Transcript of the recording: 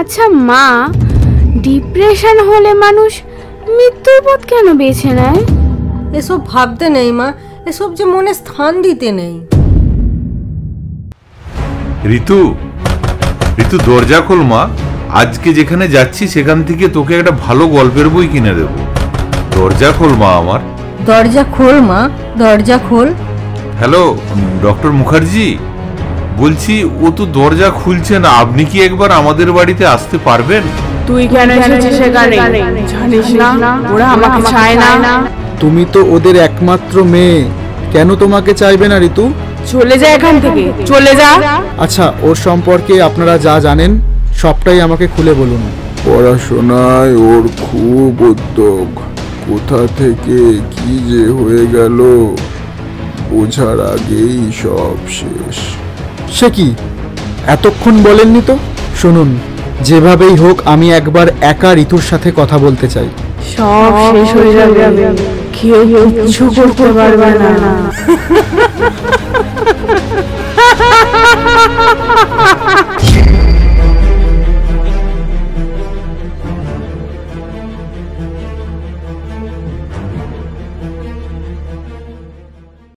আচ্ছা মা, ডিপ্রেশন হলে মানুষ মৃত্যুর পথ কেন বেছে নেয়? এসব ভাবতে নেই মা, এসব যে মনে স্থান দিতে নেই। ঋতু, ঋতু দরজা খোল মা। আজকে যেখানে যাচ্ছি সেখান থেকে তোকে একটা ভালো গল্পের বই কিনে দেব। দরজা খোল মা আমার। দরজা খোল মা, দরজা খোল। হ্যালো ডক্টর মুখার্জি, বলছি ও তো দরজা খুলছে না, আপনি কি একবার আমাদের বাড়িতে আসতে পারবেন? তুই কেন এসেছিস সেখানে? জানিস না ওরা আমাকে চায় না। তুমি তো ওদের একমাত্র মেয়ে, কেন তোমাকে চাইবে না ঋতু? চলে যা এখান থেকে, চলে যা। আচ্ছা, ওর সম্পর্কে আপনারা যা জানেন সবটাই আমাকে খুলে বলুন। পড়াশোনায় ওর খুব উদ্যোগ, কোথা থেকে কি যে হয়ে গেল বোঝার আগেই সব শেষ। সে কি, এতক্ষণ বলেননি তো? শুনুন, যেভাবেই হোক আমি একবার একা ঋতুর সাথে কথা বলতে চাই। সব শেষ হয়ে যাবে, কেউ কিছু করতে পারবে না।